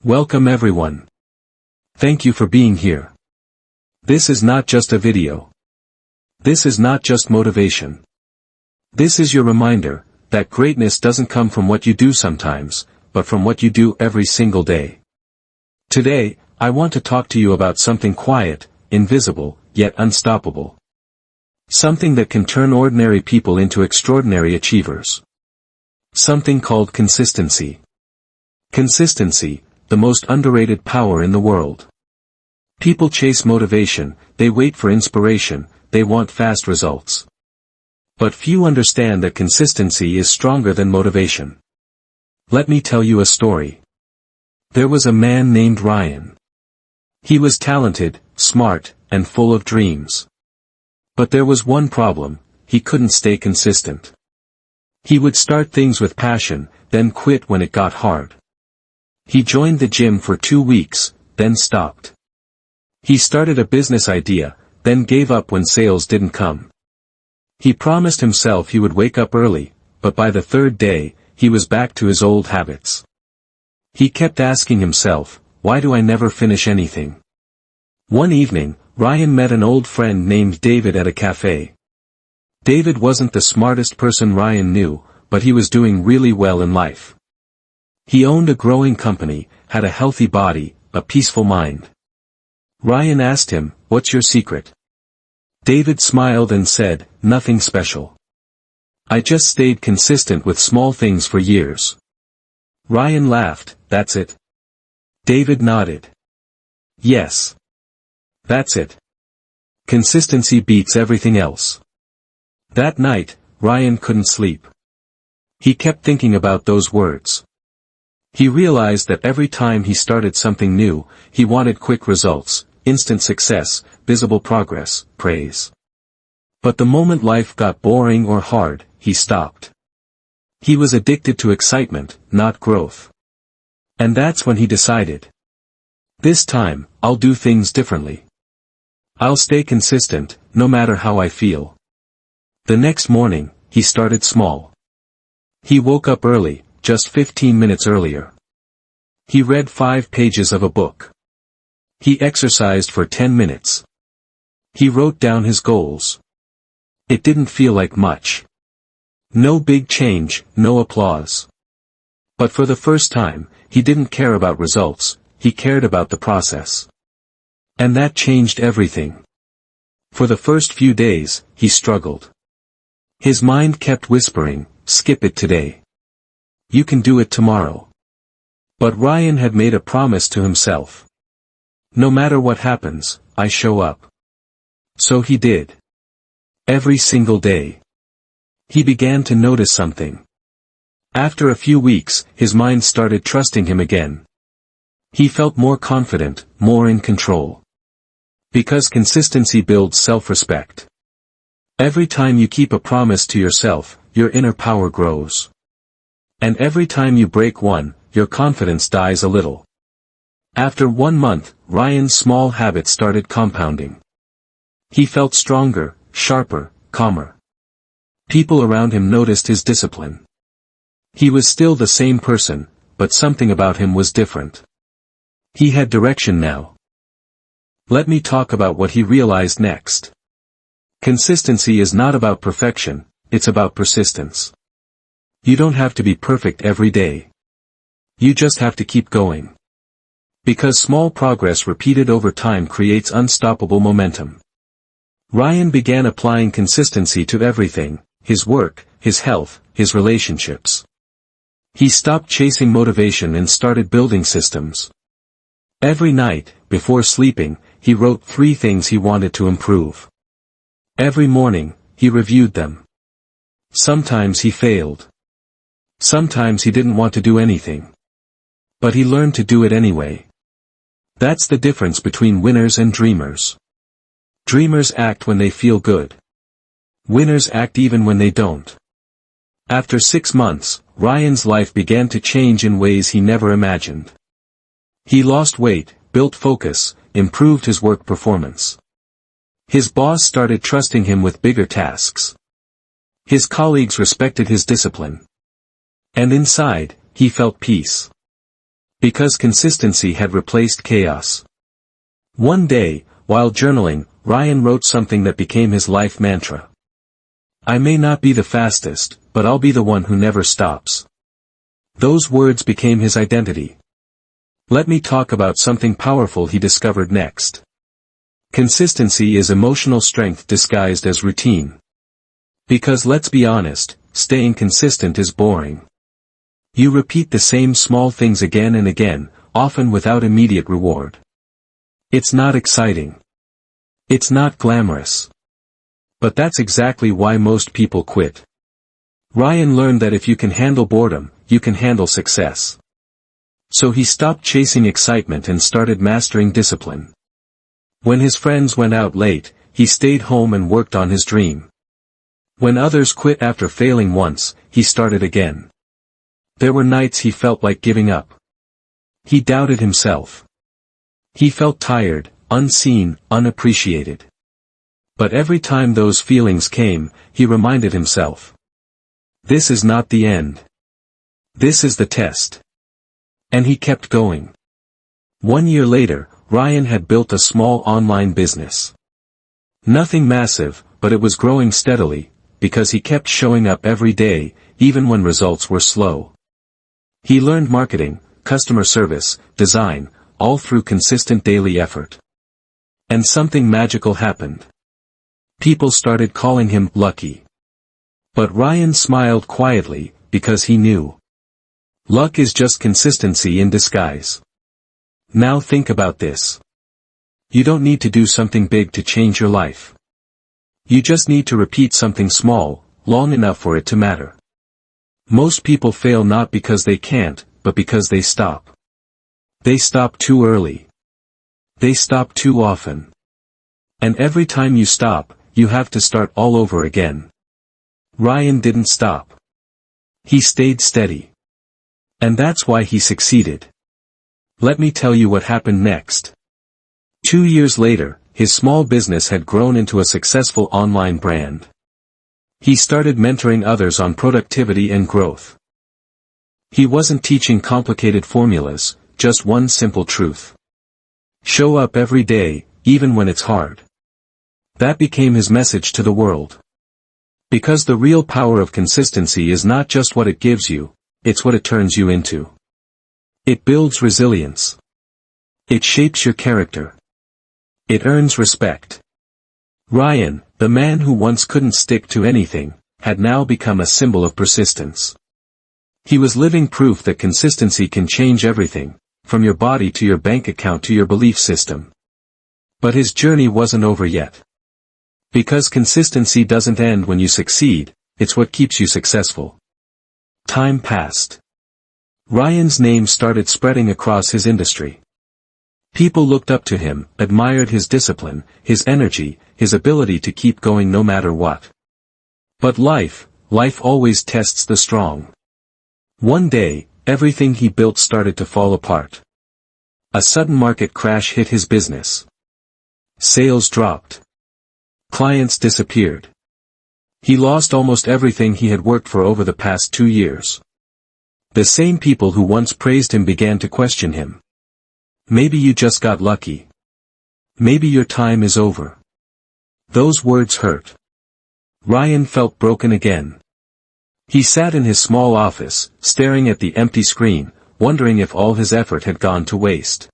Welcome everyone. Thank you for being here. This is not just a video. This is not just motivation. This is your reminder that greatness doesn't come from what you do sometimes, but from what you do every single day. Today, I want to talk to you about something quiet, invisible, yet unstoppable. Something that can turn ordinary people into extraordinary achievers. Something called consistency. Consistency, the most underrated power in the world. People chase motivation, they wait for inspiration, they want fast results. But few understand that consistency is stronger than motivation. Let me tell you a story. There was a man named Ryan. He was talented, smart, and full of dreams. But there was one problem: he couldn't stay consistent. He would start things with passion, then quit when it got hard. He joined the gym for 2 weeks, then stopped. He started a business idea, then gave up when sales didn't come. He promised himself he would wake up early, but by the third day, he was back to his old habits. He kept asking himself, why do I never finish anything? One evening, Ryan met an old friend named David at a cafe. David wasn't the smartest person Ryan knew, but he was doing really well in life. He owned a growing company, had a healthy body, a peaceful mind. Ryan asked him, "What's your secret?" David smiled and said, "Nothing special. I just stayed consistent with small things for years." Ryan laughed. "That's it?" David nodded. "Yes. That's it. Consistency beats everything else." That night, Ryan couldn't sleep. He kept thinking about those words. He realized that every time he started something new, he wanted quick results, instant success, visible progress, praise. But the moment life got boring or hard, he stopped. He was addicted to excitement, not growth. And that's when he decided. This time, I'll do things differently. I'll stay consistent, no matter how I feel. The next morning, he started small. He woke up early, just 15 minutes earlier. He read 5 pages of a book. He exercised for 10 minutes. He wrote down his goals. It didn't feel like much. No big change, no applause. But for the first time, he didn't care about results, he cared about the process. And that changed everything. For the first few days, he struggled. His mind kept whispering, "Skip it today. You can do it tomorrow." But Ryan had made a promise to himself. No matter what happens, I show up. So he did. Every single day. He began to notice something. After a few weeks, his mind started trusting him again. He felt more confident, more in control. Because consistency builds self-respect. Every time you keep a promise to yourself, your inner power grows. And every time you break one, your confidence dies a little. After 1 month, Ryan's small habits started compounding. He felt stronger, sharper, calmer. People around him noticed his discipline. He was still the same person, but something about him was different. He had direction now. Let me talk about what he realized next. Consistency is not about perfection, it's about persistence. You don't have to be perfect every day. You just have to keep going. Because small progress repeated over time creates unstoppable momentum. Ryan began applying consistency to everything: his work, his health, his relationships. He stopped chasing motivation and started building systems. Every night, before sleeping, he wrote 3 things he wanted to improve. Every morning, he reviewed them. Sometimes he failed. Sometimes he didn't want to do anything. But he learned to do it anyway. That's the difference between winners and dreamers. Dreamers act when they feel good. Winners act even when they don't. After 6 months, Ryan's life began to change in ways he never imagined. He lost weight, built focus, improved his work performance. His boss started trusting him with bigger tasks. His colleagues respected his discipline. And inside, he felt peace. Because consistency had replaced chaos. One day, while journaling, Ryan wrote something that became his life mantra. I may not be the fastest, but I'll be the one who never stops. Those words became his identity. Let me talk about something powerful he discovered next. Consistency is emotional strength disguised as routine. Because let's be honest, staying consistent is boring. You repeat the same small things again and again, often without immediate reward. It's not exciting. It's not glamorous. But that's exactly why most people quit. Ryan learned that if you can handle boredom, you can handle success. So he stopped chasing excitement and started mastering discipline. When his friends went out late, he stayed home and worked on his dream. When others quit after failing once, he started again. There were nights he felt like giving up. He doubted himself. He felt tired, unseen, unappreciated. But every time those feelings came, he reminded himself. This is not the end. This is the test. And he kept going. 1 year later, Ryan had built a small online business. Nothing massive, but it was growing steadily, because he kept showing up every day, even when results were slow. He learned marketing, customer service, design, all through consistent daily effort. And something magical happened. People started calling him lucky. But Ryan smiled quietly, because he knew. Luck is just consistency in disguise. Now think about this. You don't need to do something big to change your life. You just need to repeat something small, long enough for it to matter. Most people fail not because they can't, but because they stop. They stop too early. They stop too often. And every time you stop, you have to start all over again. Ryan didn't stop. He stayed steady. And that's why he succeeded. Let me tell you what happened next. 2 years later, his small business had grown into a successful online brand. He started mentoring others on productivity and growth. He wasn't teaching complicated formulas, just one simple truth. Show up every day, even when it's hard. That became his message to the world. Because the real power of consistency is not just what it gives you, it's what it turns you into. It builds resilience. It shapes your character. It earns respect. Ryan, the man who once couldn't stick to anything, had now become a symbol of persistence. He was living proof that consistency can change everything, from your body to your bank account to your belief system. But his journey wasn't over yet. Because consistency doesn't end when you succeed, it's what keeps you successful. Time passed. Ryan's name started spreading across his industry. People looked up to him, admired his discipline, his energy, his ability to keep going no matter what. But life always tests the strong. One day, everything he built started to fall apart. A sudden market crash hit his business. Sales dropped. Clients disappeared. He lost almost everything he had worked for over the past 2 years. The same people who once praised him began to question him. Maybe you just got lucky. Maybe your time is over. Those words hurt. Ryan felt broken again. He sat in his small office, staring at the empty screen, wondering if all his effort had gone to waste.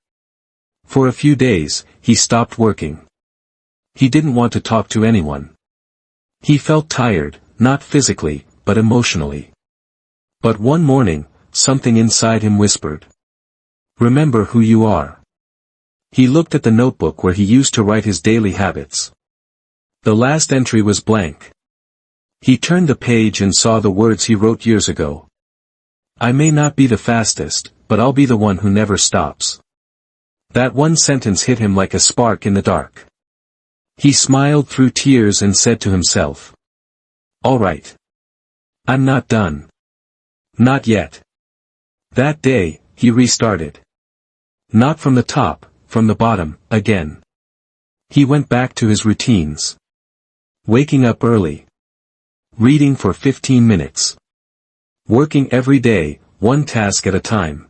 For a few days, he stopped working. He didn't want to talk to anyone. He felt tired, not physically, but emotionally. But one morning, something inside him whispered. Remember who you are. He looked at the notebook where he used to write his daily habits. The last entry was blank. He turned the page and saw the words he wrote years ago. I may not be the fastest, but I'll be the one who never stops. That one sentence hit him like a spark in the dark. He smiled through tears and said to himself. All right. I'm not done. Not yet. That day, he restarted. Not from the top, from the bottom, again. He went back to his routines. Waking up early. Reading for 15 minutes. Working every day, one task at a time.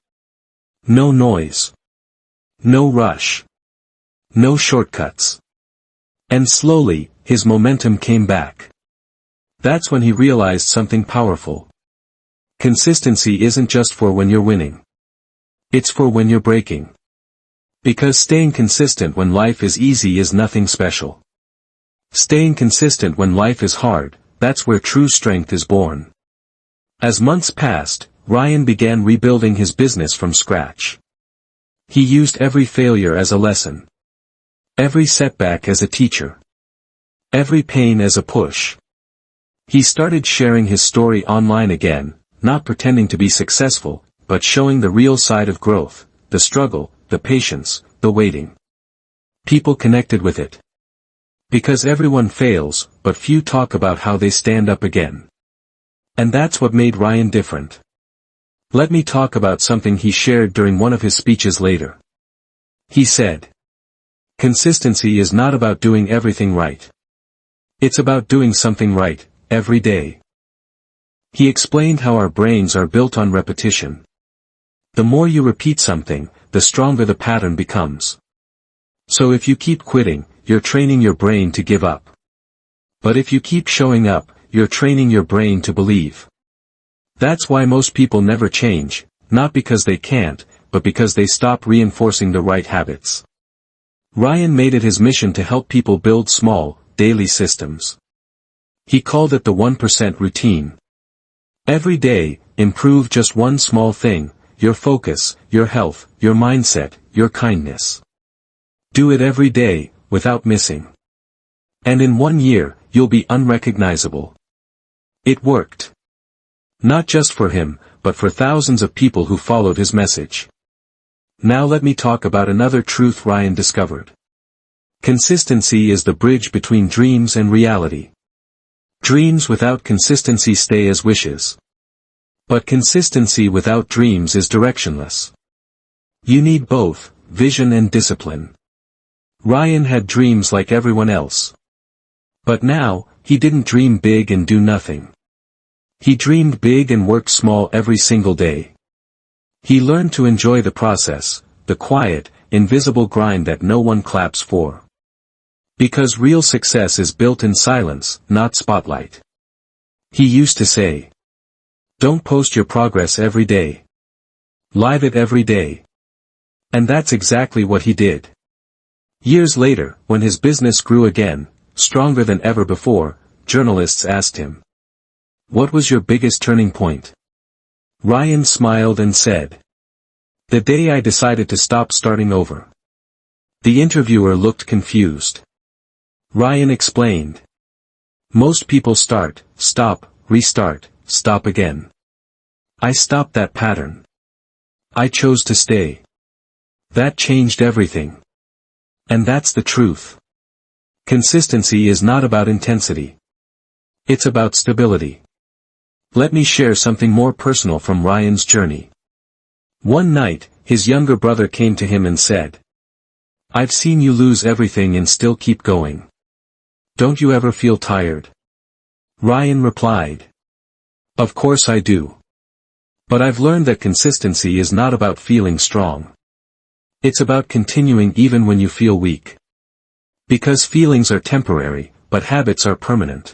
No noise. No rush. No shortcuts. And slowly, his momentum came back. That's when he realized something powerful. Consistency isn't just for when you're winning. It's for when you're breaking. Because staying consistent when life is easy is nothing special. Staying consistent when life is hard, that's where true strength is born. As months passed, Ryan began rebuilding his business from scratch. He used every failure as a lesson. Every setback as a teacher. Every pain as a push. He started sharing his story online again, not pretending to be successful, but showing the real side of growth, the struggle, the patience, the waiting. People connected with it. Because everyone fails, but few talk about how they stand up again. And that's what made Ryan different. Let me talk about something he shared during one of his speeches later. He said, "Consistency is not about doing everything right. It's about doing something right, every day." He explained how our brains are built on repetition. The more you repeat something, the stronger the pattern becomes. So if you keep quitting, you're training your brain to give up. But if you keep showing up, you're training your brain to believe. That's why most people never change, not because they can't, but because they stop reinforcing the right habits. Ryan made it his mission to help people build small, daily systems. He called it the 1% routine. Every day, improve just one small thing: your focus, your health, your mindset, your kindness. Do it every day, without missing. And in 1 year, you'll be unrecognizable. It worked. Not just for him, but for thousands of people who followed his message. Now let me talk about another truth Ryan discovered. Consistency is the bridge between dreams and reality. Dreams without consistency stay as wishes. But consistency without dreams is directionless. You need both, vision and discipline. Ryan had dreams like everyone else. But now, he didn't dream big and do nothing. He dreamed big and worked small every single day. He learned to enjoy the process, the quiet, invisible grind that no one claps for. Because real success is built in silence, not spotlight. He used to say, "Don't post your progress every day. Live it every day." And that's exactly what he did. Years later, when his business grew again, stronger than ever before, journalists asked him, "What was your biggest turning point?" Ryan smiled and said, "The day I decided to stop starting over." The interviewer looked confused. Ryan explained, "Most people start, stop, restart, stop again. I stopped that pattern. I chose to stay. That changed everything." And that's the truth. Consistency is not about intensity. It's about stability. Let me share something more personal from Ryan's journey. One night, his younger brother came to him and said, "I've seen you lose everything and still keep going. Don't you ever feel tired?" Ryan replied, "Of course I do. But I've learned that consistency is not about feeling strong. It's about continuing even when you feel weak. Because feelings are temporary, but habits are permanent.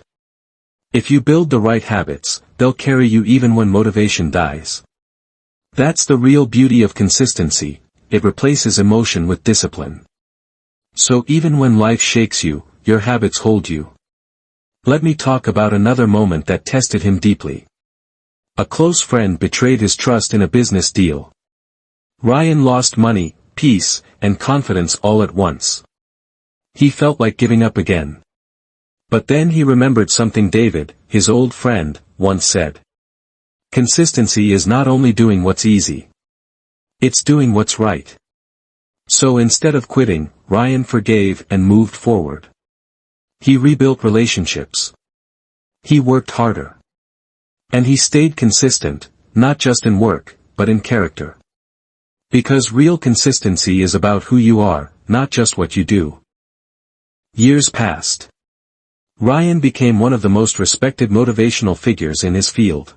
If you build the right habits, they'll carry you even when motivation dies." That's the real beauty of consistency. It replaces emotion with discipline. So even when life shakes you, your habits hold you. Let me talk about another moment that tested him deeply. A close friend betrayed his trust in a business deal. Ryan lost money, peace, and confidence all at once. He felt like giving up again. But then he remembered something David, his old friend, once said. Consistency is not only doing what's easy. It's doing what's right. So instead of quitting, Ryan forgave and moved forward. He rebuilt relationships. He worked harder. And he stayed consistent, not just in work, but in character. Because real consistency is about who you are, not just what you do. Years passed. Ryan became one of the most respected motivational figures in his field.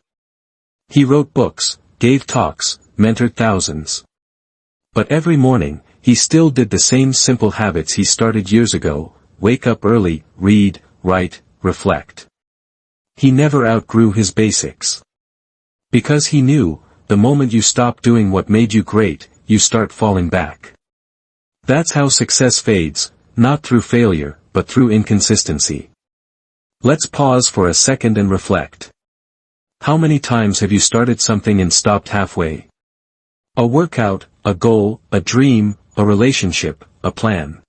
He wrote books, gave talks, mentored thousands. But every morning, he still did the same simple habits he started years ago: wake up early, read, write, reflect. He never outgrew his basics. Because he knew, the moment you stop doing what made you great, you start falling back. That's how success fades, not through failure, but through inconsistency. Let's pause for a second and reflect. How many times have you started something and stopped halfway? A workout, a goal, a dream, a relationship, a plan.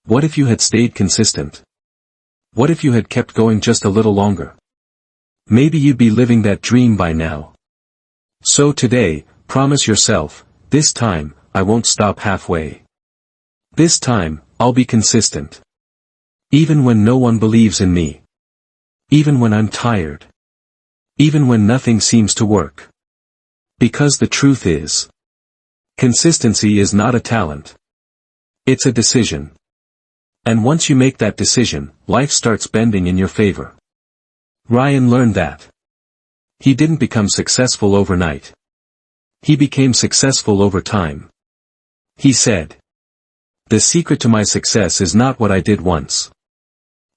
What if you had stayed consistent? What if you had kept going just a little longer? Maybe you'd be living that dream by now. So today, promise yourself, this time, I won't stop halfway. This time, I'll be consistent. Even when no one believes in me. Even when I'm tired. Even when nothing seems to work. Because the truth is, consistency is not a talent. It's a decision. And once you make that decision, life starts bending in your favor. Ryan learned that. He didn't become successful overnight. He became successful over time. He said, "The secret to my success is not what I did once.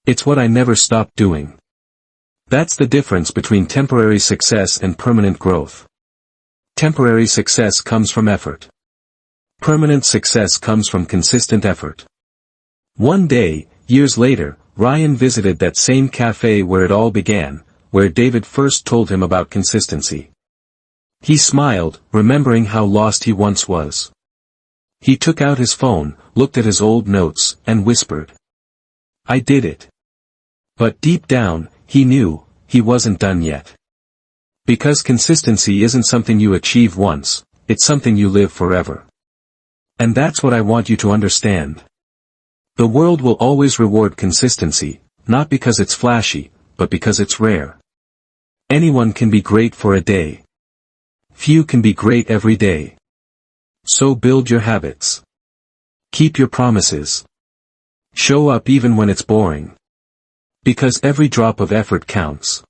It's what I never stopped doing." That's the difference between temporary success and permanent growth. Temporary success comes from effort. Permanent success comes from consistent effort. One day, years later, Ryan visited that same cafe where it all began, where David first told him about consistency. He smiled, remembering how lost he once was. He took out his phone, looked at his old notes, and whispered, "I did it." But deep down, he knew, he wasn't done yet. Because consistency isn't something you achieve once, it's something you live forever. And that's what I want you to understand. The world will always reward consistency, not because it's flashy, but because it's rare. Anyone can be great for a day. Few can be great every day. So build your habits. Keep your promises. Show up even when it's boring. Because every drop of effort counts.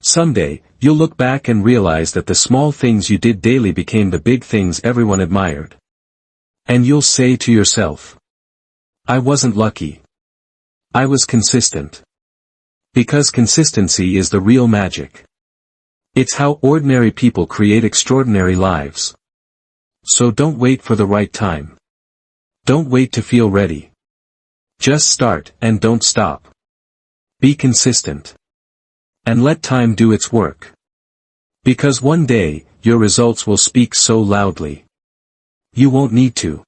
Someday, you'll look back and realize that the small things you did daily became the big things everyone admired. And you'll say to yourself, "I wasn't lucky. I was consistent." Because consistency is the real magic. It's how ordinary people create extraordinary lives. So don't wait for the right time. Don't wait to feel ready. Just start and don't stop. Be consistent. And let time do its work. Because one day, your results will speak so loudly. You won't need to